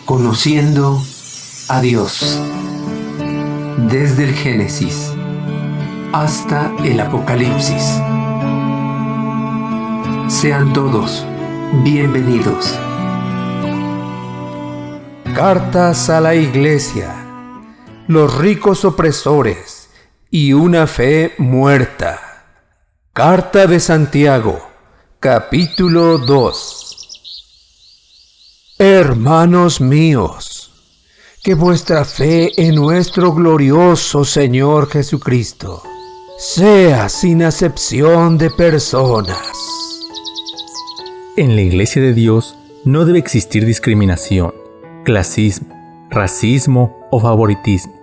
Conociendo a Dios, desde el Génesis hasta el Apocalipsis. Sean todos bienvenidos. Cartas a la Iglesia, los ricos opresores y una fe muerta. Carta de Santiago, capítulo 2. Hermanos míos, que vuestra fe en nuestro glorioso Señor Jesucristo sea sin acepción de personas. En la Iglesia de Dios no debe existir discriminación, clasismo, racismo o favoritismo.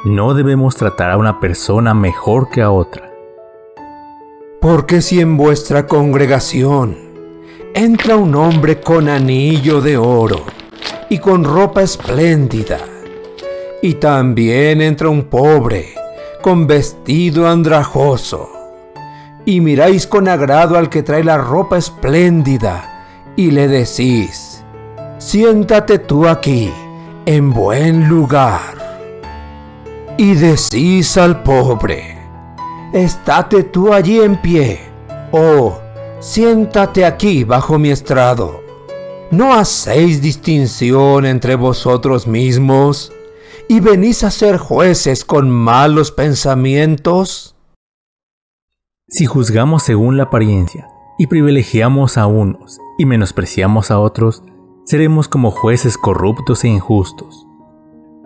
No debemos tratar a una persona mejor que a otra. Porque si en vuestra congregación entra un hombre con anillo de oro y con ropa espléndida, y también entra un pobre con vestido andrajoso, y miráis con agrado al que trae la ropa espléndida, y le decís: siéntate tú aquí, en buen lugar. Y decís al pobre: estate tú allí en pie, o siéntate aquí bajo mi estrado. ¿No hacéis distinción entre vosotros mismos y venís a ser jueces con malos pensamientos? Si juzgamos según la apariencia y privilegiamos a unos y menospreciamos a otros, seremos como jueces corruptos e injustos.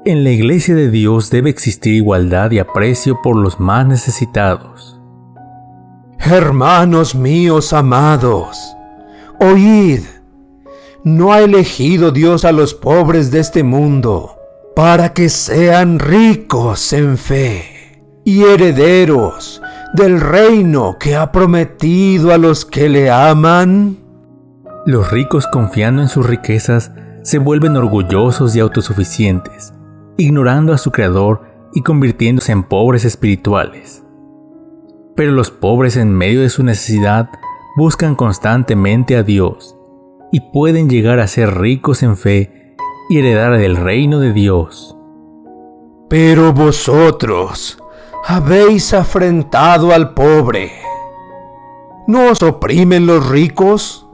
En la Iglesia de Dios debe existir igualdad y aprecio por los más necesitados. Hermanos míos amados, oíd. ¿No ha elegido Dios a los pobres de este mundo para que sean ricos en fe y herederos del reino que ha prometido a los que le aman? Los ricos, confiando en sus riquezas, se vuelven orgullosos y autosuficientes, ignorando a su Creador y convirtiéndose en pobres espirituales. Pero los pobres, en medio de su necesidad, buscan constantemente a Dios y pueden llegar a ser ricos en fe y heredar el reino de Dios. Pero vosotros habéis afrentado al pobre. ¿No os oprimen los ricos?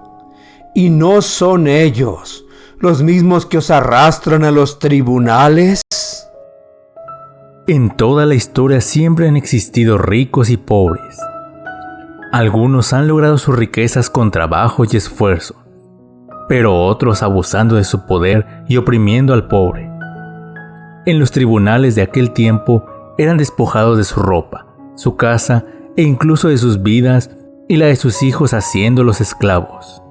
¿Y no son ellos los mismos que os arrastran a los tribunales? En toda la historia siempre han existido ricos y pobres. Algunos han logrado sus riquezas con trabajo y esfuerzo, pero otros abusando de su poder y oprimiendo al pobre. En los tribunales de aquel tiempo eran despojados de su ropa, su casa e incluso de sus vidas y la de sus hijos, haciéndolos esclavos.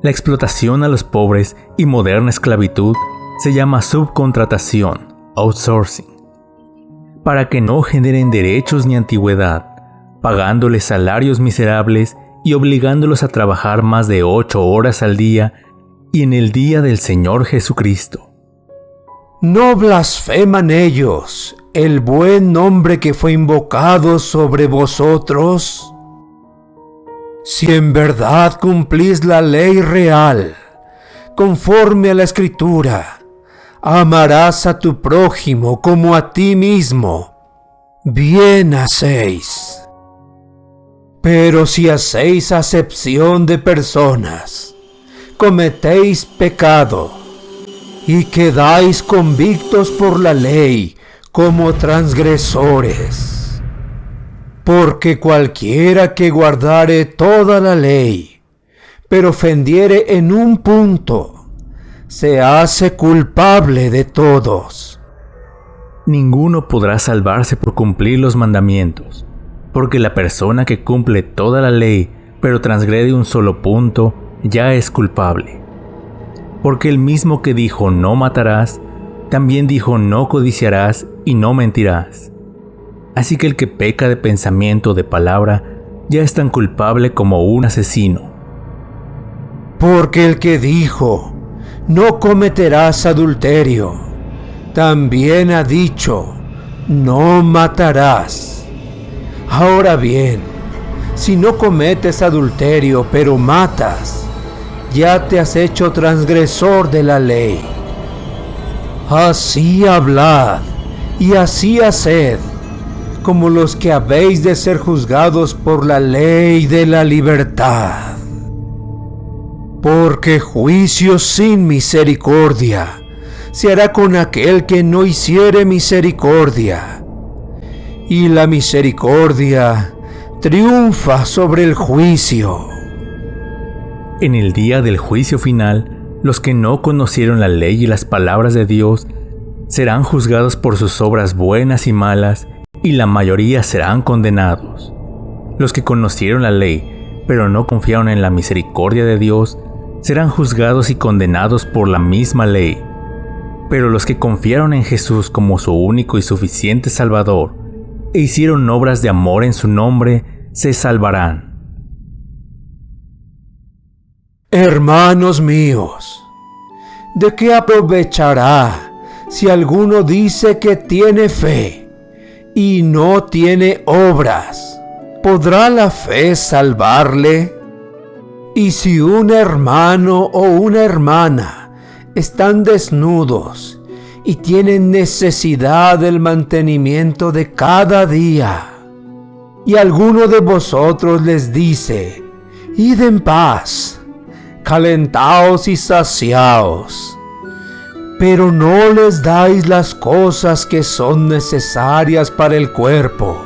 La explotación a los pobres y moderna esclavitud se llama subcontratación, outsourcing, para que no generen derechos ni antigüedad, pagándoles salarios miserables y obligándolos a trabajar más de 8 horas al día y en el día del Señor Jesucristo. ¿No blasfeman ellos el buen nombre que fue invocado sobre vosotros? Si en verdad cumplís la ley real, conforme a la Escritura, amarás a tu prójimo como a ti mismo, bien hacéis. Pero si hacéis acepción de personas, cometéis pecado y quedáis convictos por la ley como transgresores. Porque cualquiera que guardare toda la ley, pero ofendiere en un punto, se hace culpable de todos. Ninguno podrá salvarse por cumplir los mandamientos, porque la persona que cumple toda la ley, pero transgrede un solo punto, ya es culpable. Porque el mismo que dijo no matarás, también dijo no codiciarás y no mentirás. Así que el que peca de pensamiento o de palabra, ya es tan culpable como un asesino. Porque el que dijo no cometerás adulterio, también ha dicho no matarás. Ahora bien, si no cometes adulterio pero matas, ya te has hecho transgresor de la ley. Así hablad y así haced, como los que habéis de ser juzgados por la ley de la libertad. Porque juicio sin misericordia se hará con aquel que no hiciere misericordia, y la misericordia triunfa sobre el juicio. En el día del juicio final, los que no conocieron la ley y las palabras de Dios serán juzgados por sus obras buenas y malas, y la mayoría serán condenados. Los que conocieron la ley, pero no confiaron en la misericordia de Dios, serán juzgados y condenados por la misma ley. Pero los que confiaron en Jesús como su único y suficiente Salvador, e hicieron obras de amor en su nombre, se salvarán. Hermanos míos, ¿de qué aprovechará si alguno dice que tiene fe y no tiene obras? ¿Podrá la fe salvarle? Y si un hermano o una hermana están desnudos y tienen necesidad del mantenimiento de cada día, y alguno de vosotros les dice: id en paz, calentaos y saciaos, pero no les dais las cosas que son necesarias para el cuerpo,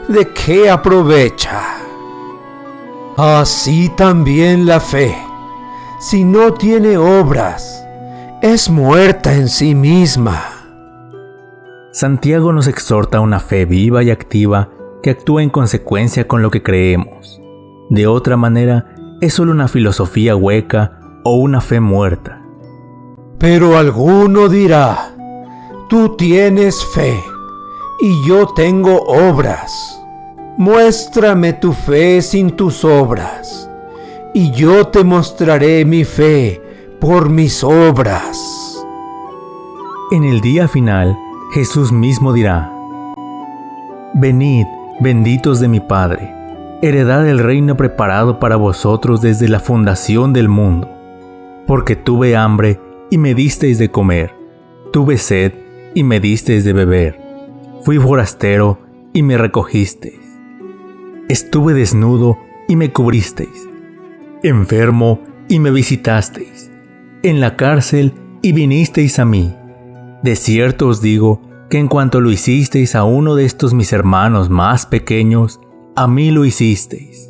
¿de qué aprovecha? Así también la fe, si no tiene obras, es muerta en sí misma. Santiago nos exhorta a una fe viva y activa que actúa en consecuencia con lo que creemos. De otra manera, es solo una filosofía hueca o una fe muerta. Pero alguno dirá: tú tienes fe y yo tengo obras. Muéstrame tu fe sin tus obras, y yo te mostraré mi fe por mis obras. En el día final, Jesús mismo dirá: venid, benditos de mi Padre, heredad del reino preparado para vosotros desde la fundación del mundo. Porque tuve hambre y me disteis de comer, tuve sed y me disteis de beber, fui forastero y me recogisteis, estuve desnudo y me cubristeis, enfermo y me visitasteis, en la cárcel y vinisteis a mí. De cierto os digo que en cuanto lo hicisteis a uno de estos mis hermanos más pequeños, a mí lo hicisteis.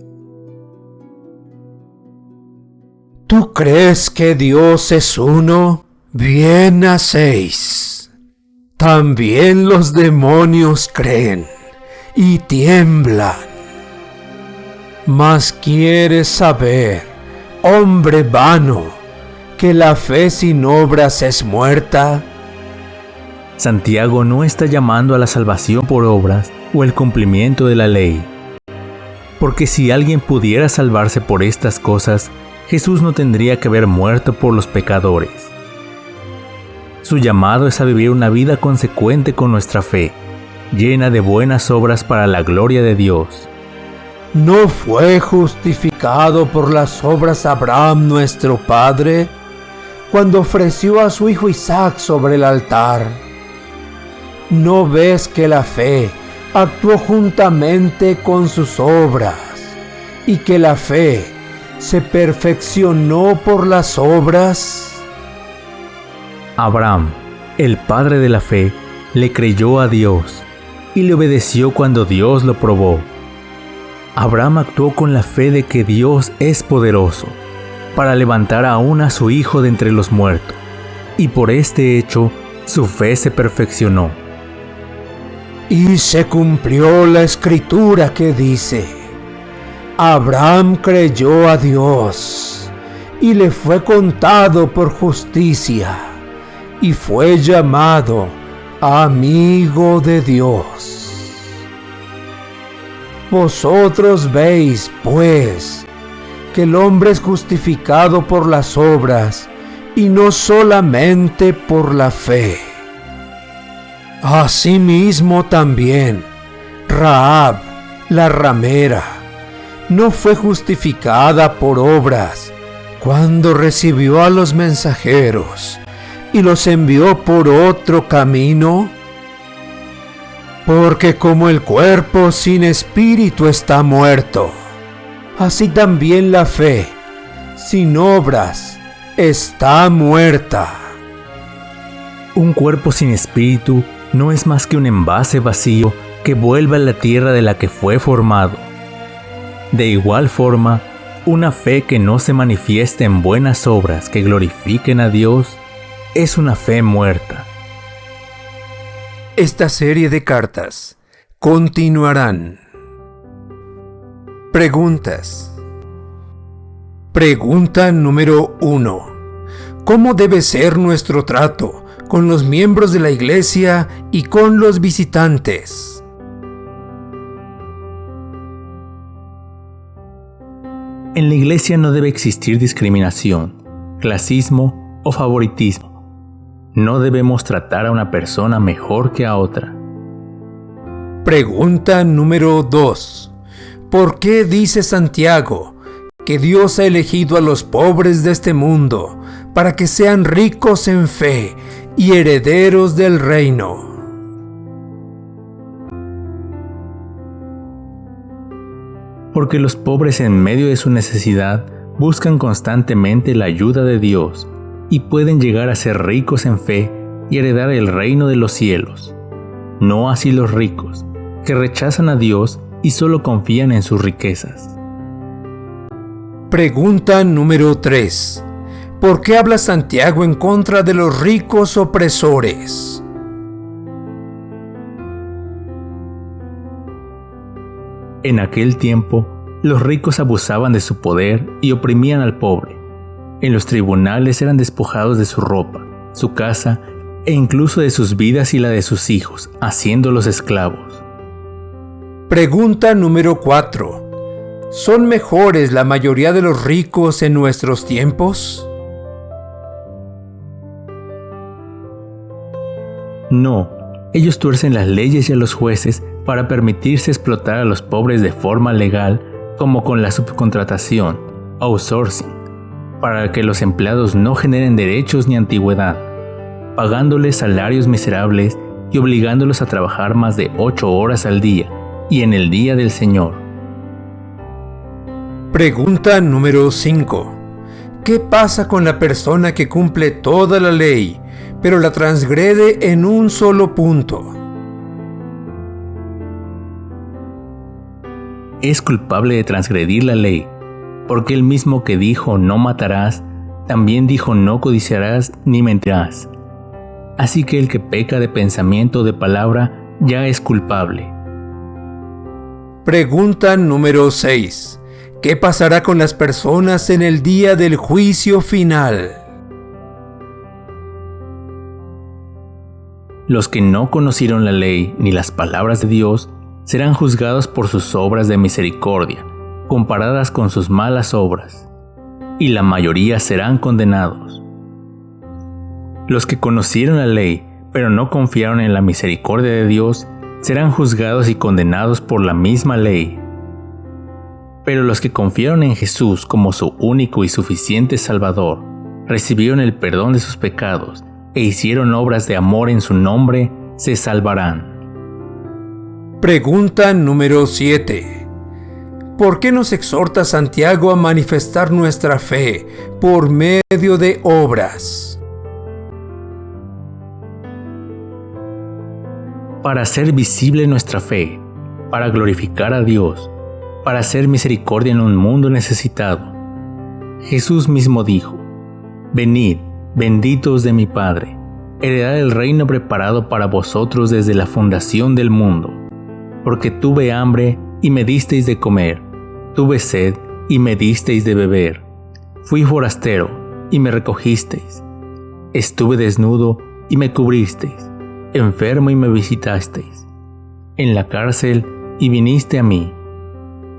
¿Tú crees que Dios es uno? Bien hacéis. También los demonios creen y tiemblan. Mas quieres saber, hombre vano, que la fe sin obras es muerta. Santiago no está llamando a la salvación por obras o el cumplimiento de la ley. Porque si alguien pudiera salvarse por estas cosas, Jesús no tendría que haber muerto por los pecadores. Su llamado es a vivir una vida consecuente con nuestra fe, llena de buenas obras para la gloria de Dios. ¿No fue justificado por las obras Abraham nuestro padre, cuando ofreció a su hijo Isaac sobre el altar? ¿No ves que la fe actuó juntamente con sus obras, y que la fe se perfeccionó por las obras? Abraham, el padre de la fe, le creyó a Dios y le obedeció cuando Dios lo probó. Abraham actuó con la fe de que Dios es poderoso para levantar aún a su hijo de entre los muertos, y por este hecho su fe se perfeccionó. Y se cumplió la escritura que dice: Abraham creyó a Dios, y le fue contado por justicia, y fue llamado amigo de Dios. Vosotros veis, pues, que el hombre es justificado por las obras, y no solamente por la fe. Asimismo también, Rahab, la ramera, no fue justificada por obras cuando recibió a los mensajeros y los envió por otro camino? Porque como el cuerpo sin espíritu está muerto, así también la fe sin obras está muerta. Un cuerpo sin espíritu no es más que un envase vacío que vuelve a la tierra de la que fue formado. De igual forma, una fe que no se manifiesta en buenas obras que glorifiquen a Dios es una fe muerta. Esta serie de cartas continuarán. Preguntas. Pregunta número 1. ¿Cómo debe ser nuestro trato con los miembros de la iglesia y con los visitantes? En la iglesia no debe existir discriminación, clasismo o favoritismo. No debemos tratar a una persona mejor que a otra. Pregunta número 2. ¿Por qué dice Santiago que Dios ha elegido a los pobres de este mundo para que sean ricos en fe y herederos del reino? Porque los pobres en medio de su necesidad buscan constantemente la ayuda de Dios y pueden llegar a ser ricos en fe y heredar el reino de los cielos. No así los ricos, que rechazan a Dios y solo confían en sus riquezas. Pregunta número 3. ¿Por qué habla Santiago en contra de los ricos opresores? En aquel tiempo, los ricos abusaban de su poder y oprimían al pobre. En los tribunales eran despojados de su ropa, su casa e incluso de sus vidas y la de sus hijos, haciéndolos esclavos. Pregunta número 4. ¿Son mejores la mayoría de los ricos en nuestros tiempos? No, ellos tuercen las leyes y a los jueces para permitirse explotar a los pobres de forma legal, como con la subcontratación, outsourcing, para que los empleados no generen derechos ni antigüedad, pagándoles salarios miserables y obligándolos a trabajar más de 8 horas al día y en el día del Señor. Pregunta número 5. ¿Qué pasa con la persona que cumple toda la ley, pero la transgrede en un solo punto? Es culpable de transgredir la ley, porque el mismo que dijo no matarás, también dijo no codiciarás ni mentirás. Así que el que peca de pensamiento o de palabra ya es culpable. Pregunta número 6. ¿Qué pasará con las personas en el día del juicio final? Los que no conocieron la ley ni las palabras de Dios serán juzgados por sus obras de misericordia, comparadas con sus malas obras, y la mayoría serán condenados. Los que conocieron la ley, pero no confiaron en la misericordia de Dios, serán juzgados y condenados por la misma ley. Pero los que confiaron en Jesús como su único y suficiente Salvador, recibieron el perdón de sus pecados e hicieron obras de amor en su nombre, se salvarán. Pregunta número 7. ¿Por qué nos exhorta Santiago a manifestar nuestra fe por medio de obras? Para hacer visible nuestra fe, para glorificar a Dios, para hacer misericordia en un mundo necesitado. Jesús mismo dijo: Venid, benditos de mi Padre, heredad el reino preparado para vosotros desde la fundación del mundo. Porque tuve hambre y me disteis de comer, tuve sed y me disteis de beber, fui forastero y me recogisteis, estuve desnudo y me cubristeis, enfermo y me visitasteis, en la cárcel y viniste a mí.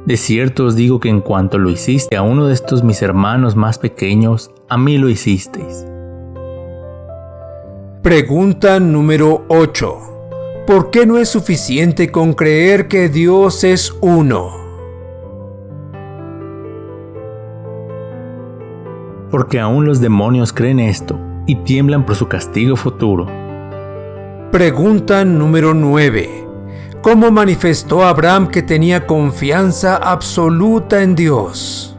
De cierto os digo que en cuanto lo hiciste a uno de estos mis hermanos más pequeños, a mí lo hicisteis. Pregunta número 8. ¿Por qué no es suficiente con creer que Dios es uno? Porque aún los demonios creen esto, y tiemblan por su castigo futuro. Pregunta número 9. ¿Cómo manifestó Abraham que tenía confianza absoluta en Dios?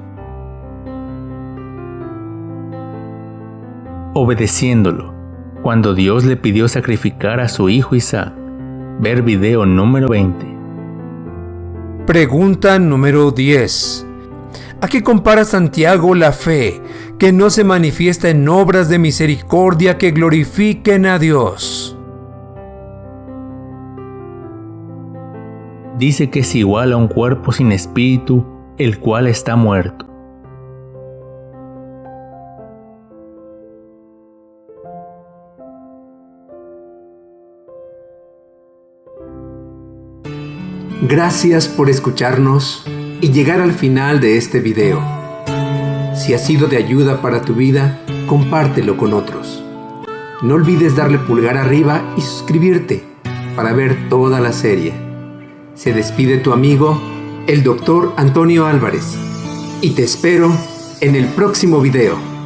Obedeciéndolo, cuando Dios le pidió sacrificar a su hijo Isaac. Ver video número 20. Pregunta número 10. ¿A qué compara Santiago la fe que no se manifiesta en obras de misericordia que glorifiquen a Dios? Dice que es igual a un cuerpo sin espíritu, el cual está muerto. Gracias por escucharnos y llegar al final de este video. Si ha sido de ayuda para tu vida, compártelo con otros. No olvides darle pulgar arriba y suscribirte para ver toda la serie. Se despide tu amigo, el Dr. Antonio Álvarez, y te espero en el próximo video.